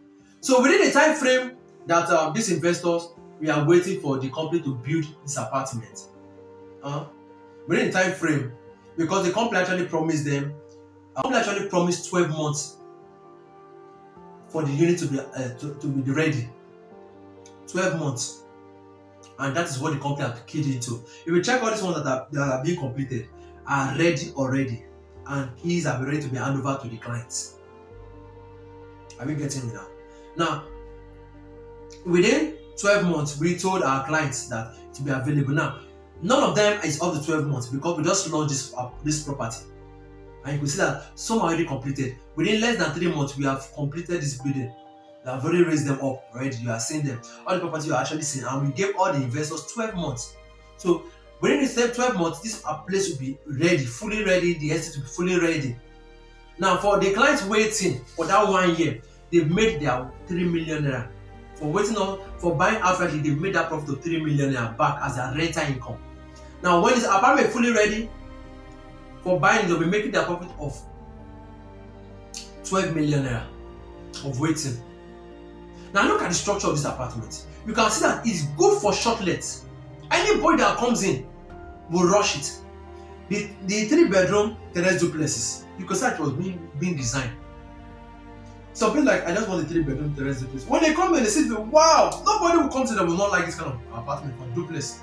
S1: So within the time frame that these investors, we are waiting for the company to build this apartment. Within the time frame, because the company actually promised them, 12 months for the unit to be ready. 12 months. And that is what the company are keyed into. If you check all these ones that are being completed, are ready already. And keys are ready to be handed over to the clients. Are we getting me now? Now, within 12 months, we told our clients that it will be available. Now, none of them is up to 12 months because we just launched this property. And you can see that some are already completed. Within less than 3 months, we have completed this building. We have already raised them up already. You are seeing them. All the property you are actually seeing. And we gave all the investors 12 months. So within the same 12 months, this place will be ready, fully ready. The estate will be fully ready. Now, for the clients waiting for that 1 year, they've made their 3 million naira. For buying outrightly, they've made that profit of 3 million naira back as their rental income. Now, when this apartment is fully ready, for buying, they'll be making their profit of 12 million naira of waiting. Now look at the structure of this apartment. You can see that it's good for short lets. Anybody that comes in will rush it. The 3-bedroom terrace duplexes, you can see it was being designed. Some people like, I just want the 3-bedroom terrace duplex. When they come in, they say, wow, nobody will come to them will not like this kind of apartment for duplex.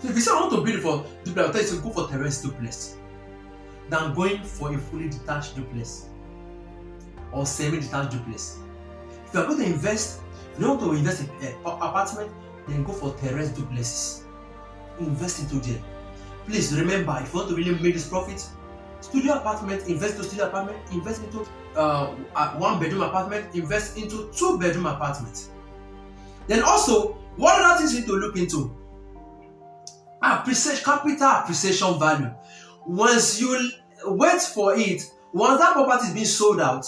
S1: So if you say I want to build it for duplex, I'll tell you to go for terrace duplex than going for a fully detached duplex or semi-detached duplex. If you are going to invest, if you don't want to invest in an apartment, then go for terrace duplexes. Invest into them. Please remember, if you want to really make this profit, studio apartment, invest into studio apartment, invest into 1-bedroom apartment, invest into 2-bedroom apartment. Then also, what other things you need to look into? Capital appreciation value. Once you wait for it, once that property is being sold out,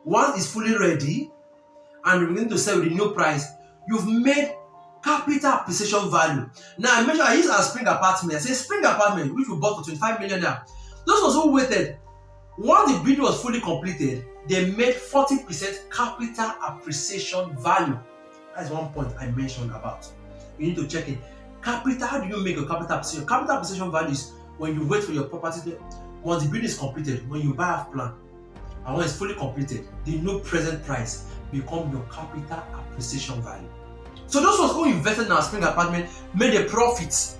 S1: once it's fully ready and you begin to sell with the new price, you've made capital appreciation value. Now I mentioned I use as spring apartment. I say spring apartment, which we bought for 25 million naira. Those ones who waited, once the bid was fully completed, they made 40% capital appreciation value. That's one point I mentioned about. You need to check it. Capital, how do you make your capital appreciation? Capital appreciation value is when you wait for your property to, once the bid is completed, when you buy a plan, and when it's fully completed, the new present price become your capital appreciation value. So those ones who invested in our spring apartment made a profit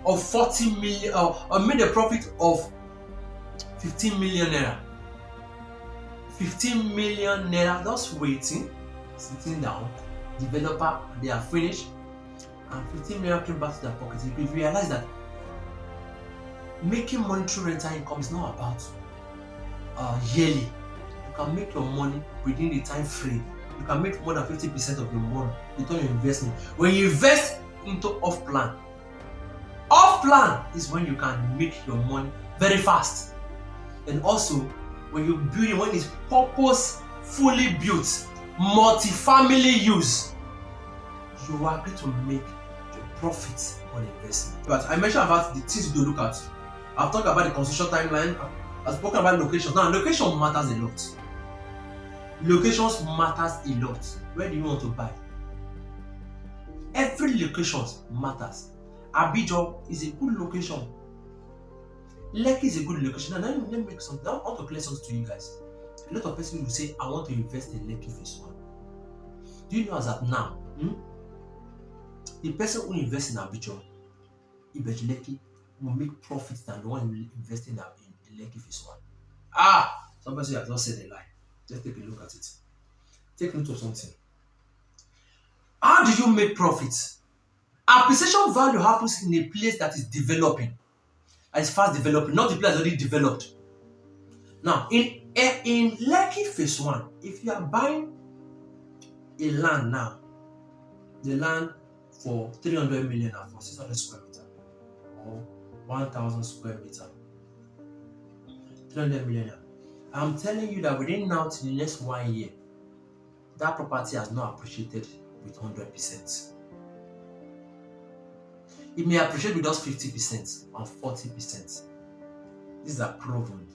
S1: of 40 million, or made a profit of 15 million naira. 15 million naira just waiting, sitting down. Developer, they are finished, and 15 million came back to their pockets. You realize that making money through rental income is not about yearly. You can make your money within the time frame. You can make more than 50% of your money return your investment. When you invest into off plan is when you can make your money very fast. And also, when you build it, when it's purposefully built, multi-family use, you are going to make your profit on investment. But I mentioned about the things to look at. I've talked about the construction timeline. I've spoken about location. Now, location matters a lot. Locations matters a lot. Where do you want to buy? Every location matters. Abidjan is a good location. Lekki is a good location. And let me make something. I want to clear something to you guys. A lot of people will say, I want to invest in Lekki phase 1. Do you know as at now, the person who invests in Abidjan, Lekki, will make profits than the one who invests in Lekki phase 1. Somebody say I've just said a lie. Just take a look at it. Take note of something. How do you make profits? Appreciation value happens in a place that is developing. As fast developing, not the place already developed. Now, in Lekki phase 1, if you are buying a land now, the land for 300 million or for 600 square meter or 1,000 square meter, 300 million. I'm telling you that within now to the next 1 year, that property has not appreciated with 100%. It may appreciate with just 50% or 40%. These are proven.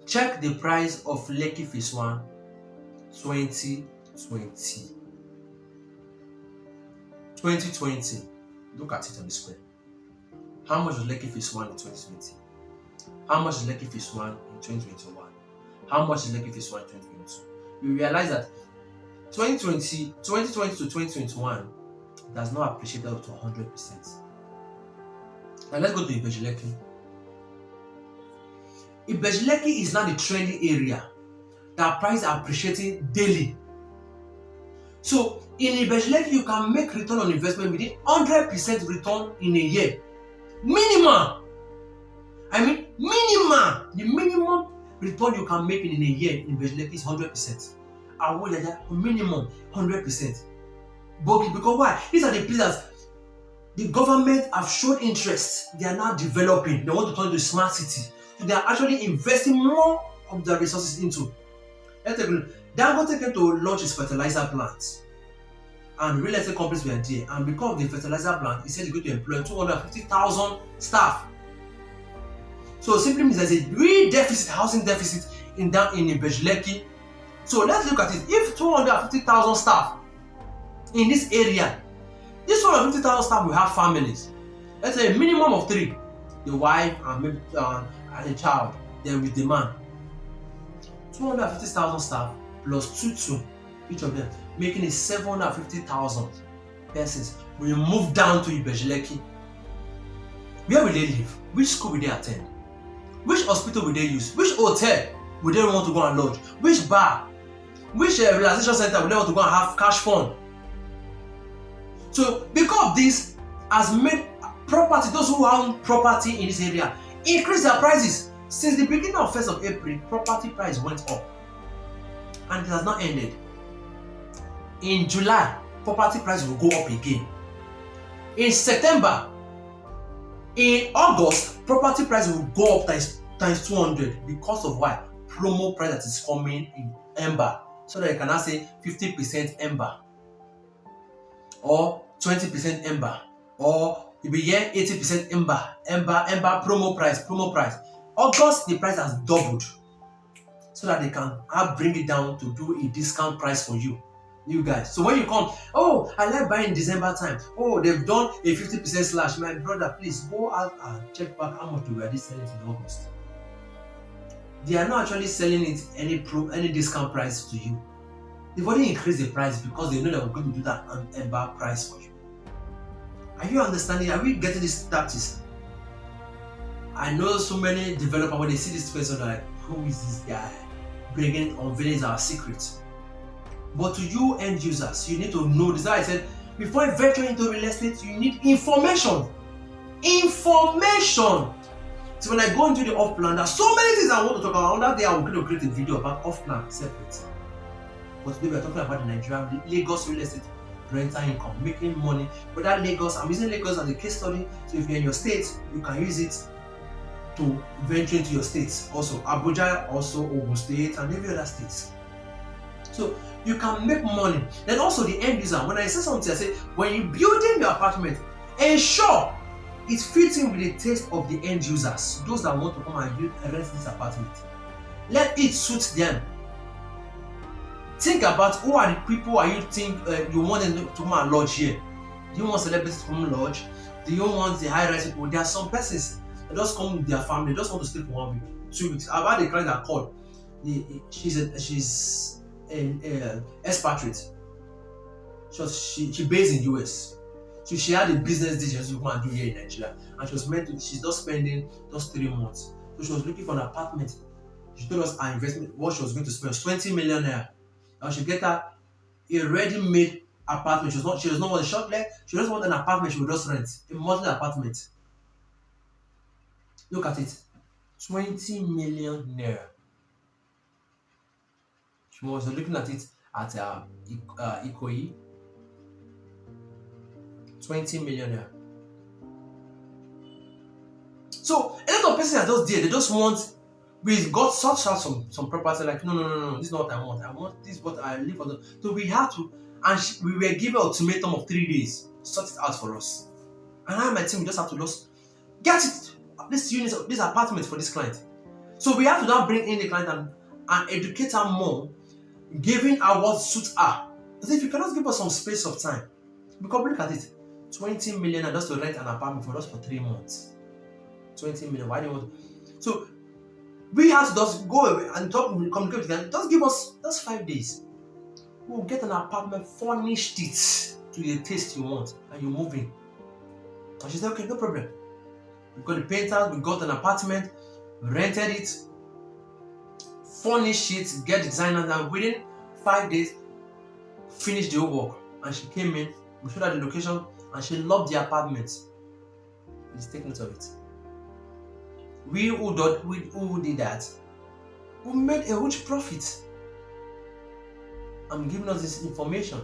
S1: Check the price of Lekki phase 1 2020. 2020. Look at it on the screen. How much was Lekki phase 1 in 2020? How much is Lekki phase 1 in 2021? How much is Lekki phase 1 in 2022? You realize that 2020 to 2021 does not appreciate up to 100%. Now let's go to Obazele. Obazele is now the trendy area that price are appreciating daily. So in Obazele, you can make return on investment within 100% return in a year. Minimum. The minimum return you can make in a year in Obazele is 100%. I would that minimum 100%. But because why? These are the places the government have shown interest. They are now developing. They want to turn to a smart city. So they are actually investing more of their resources into. Let's take a look. Dangote came to launch his fertilizer plant. And real estate companies were there. And because of the fertilizer plant, he said he's going to employ 250,000 staff. So it simply means there's a real deficit, housing deficit in Obazele. So let's look at it. If 250,000 staff in this area, this 250,000 staff will have families. Let's say a minimum of 3. The wife and maybe and a child, then with the man. 250,000 staff plus 2 each of them, making it 750,000 persons will move down to Obazele. Where will they live? Which school will they attend? Which hospital will they use? Which hotel will they want to go and lodge? Which bar? Which relaxation center will they want to go and have cash fund? So because of this has made property, those who own property in this area, increase their prices. Since the beginning of 1st of April, property price went up. And it has not ended. In July, property price will go up again. In September, in August, property price will go up times 200 because of why? Promo price that is coming in Ember. So that you can now say 50% Ember. or 20% ember, or you be hearing 80% ember promo price. August the price has doubled, so that they can bring it down to do a discount price for you guys. So when you come, oh, I like buying December time. Oh, they've done a 50% slash. My brother, please go out and check back how much they were selling it in August. They are not actually selling it any discount price to you. They've already increased the price because they know that we're going to do that ember price for you. Are you understanding? Are we getting this tactics? I know so many developers, when they see this person, they're like, who is this guy unveiling our secret? But to you end users, you need to know this. Like I said, before venturing into real estate, you need information. So when I go into the off plan, there's so many things I want to talk about. That day I will going to create a video about off plan separate. But today we are talking about the Nigerian Lagos real estate rental income, making money. But that Lagos, I'm using Lagos as a case study. So if you're in your state, you can use it to venture into your states. Also Abuja, also Ogun State, and every other states. So you can make money. Then also the end user. When I say something, I say when you building your apartment, ensure it fits in with the taste of the end users, those that want to come and rent this apartment. Let it suit them. Think about who are the people you think you want them to come and lodge here. Do you want celebrities to come and lodge? Do you want the high-rise people? There are some persons that just come with their family, they just want to stay for 1 week, 2 weeks. I've had a client that called. She's an expatriate. She based in US. So she had a business decision to come and do here in Nigeria, and she's just spending just 3 months. So she was looking for an apartment. She told us her investment, what she was going to spend was 20 million naira. And she get her a ready-made apartment. She does not want a short leg. She doesn't want an apartment. She will just rent a monthly apartment. Look at it, 20 million naira. She was looking at it at Ikoyi. 20 million naira. So a lot of persons are just there. They just want. We got such out some property like no. This is not what I want. I want this. What I live for. So we had to, and we were given an ultimatum of 3 days. Sort it out for us. And I and my team just have to just get it. This unit, this apartment for this client. So we have to now bring in the client and educate her more, giving her what suits her. As if you cannot give us some space of time, because look at it, 20 million and just to rent an apartment for us for 3 months. 20 million. Why do you want to? So we have to just go away and communicate with them. Just give us just 5 days. We'll get an apartment, furnished it to the taste you want, and you move in. And she said, okay, no problem. We got the painters, we got an apartment, rented it, furnished it, get the designers, and within 5 days, finished the whole work. And she came in, we showed her the location, and she loved the apartment. Please take note of it. We who did that, we made a huge profit. I'm giving us this information.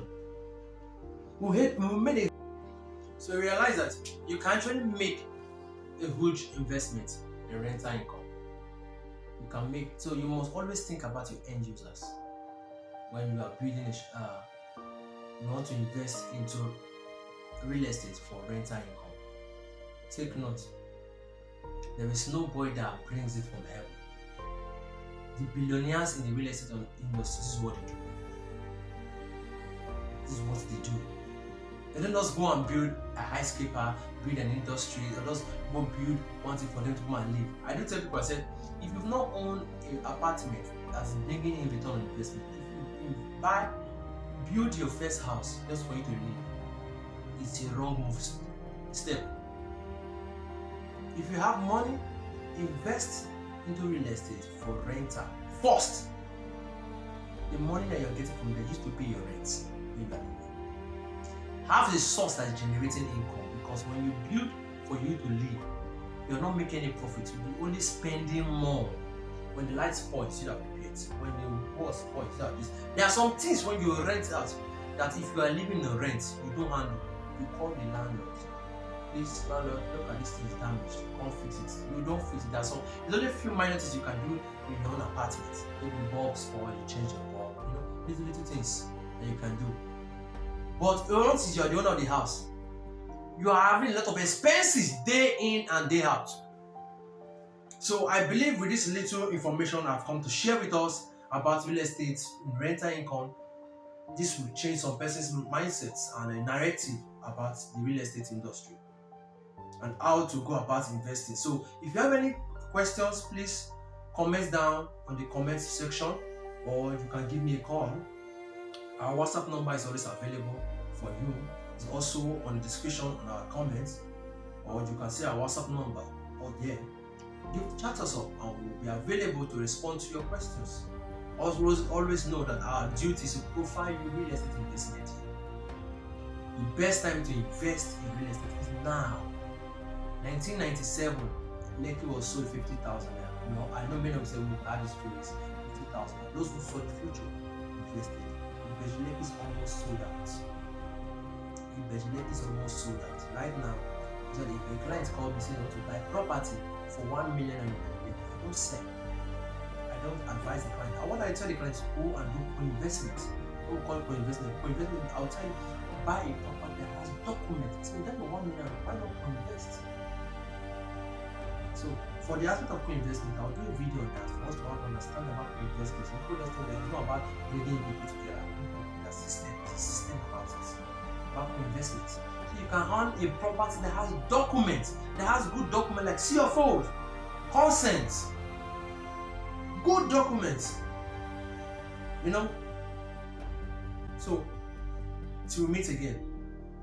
S1: We made it. So realize that you can actually make a huge investment in rental income. You can make, so you must always think about your end users when you are building you want to invest into real estate for rental income. Take note, there is no boy that brings it from heaven. The billionaires in the real estate industry, this is what they do. This is what they do. They don't just go and build a high scraper, build an industry, or just go build one thing for them to come and live. I do tell people, I said, if you've not owned an apartment that's bringing in return on investment, if you build your first house just for you to live, it's a wrong move step. If you have money, invest into real estate for rental first. The money that you're getting from there used to pay your rent. Have a source that is generating income, because when you build for you to live, you're not making any profit. You'll be only spending more. When the light spoils, you have to pay it. When the water spoils, you have to. There are some things when you rent out that if you are living on rent, you don't handle. You call the landlord. This landlord, look at this thing is damaged. Come fix it. You don't fix it. There's only a few minor things you can do in your own apartment. Maybe bulb spoil, you change the bulb. These little things that you can do. But once you're the owner of the house, you are having a lot of expenses day in and day out. So I believe with this little information I've come to share with us about real estate, rental income, this will change some person's mindsets and a narrative about the real estate industry and how to go about investing. So if you have any questions, please comment down on the comment section, or you can give me a call. Our WhatsApp number is always available for you. It's also on the description on our comments, or you can see our WhatsApp number or there. Chat us up and we'll be available to respond to your questions. Always know that our duty is to profile you real estate investment. The best time to invest in real estate is now. 1997, Lekki was sold 50,000 naira. I know many of you say we had this stories 50,000. Those who saw the future invested. Obazele is almost sold out. Obazele is almost sold out. Right now, so if a client called me saying to buy property for 1 million and I don't sell. I don't advise the client. I want to tell the client to go and do co-investment. Don't call co-investment. Co-investment, I'll tell you, buy a property that has documents. So that's the 1 million. Why not co-invest? So for the aspect of co-investment, I'll do a video on that for us to understand about co-investment. So co-investment is not about bringing people together. There's a system about it. About co-investment. So you can own a property that has documents, that has good documents like CFOs, consent, good documents. So till we meet again,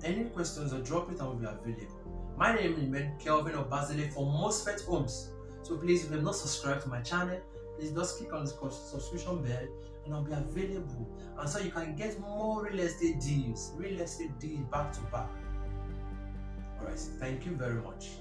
S1: any questions or drop it and will be available. My name is Kelvin Obazele for MOSFET Homes. So please, if you have not subscribed to my channel, please just click on the subscription bell and I'll be available. And so you can get more real estate deals back to back. Alright, thank you very much.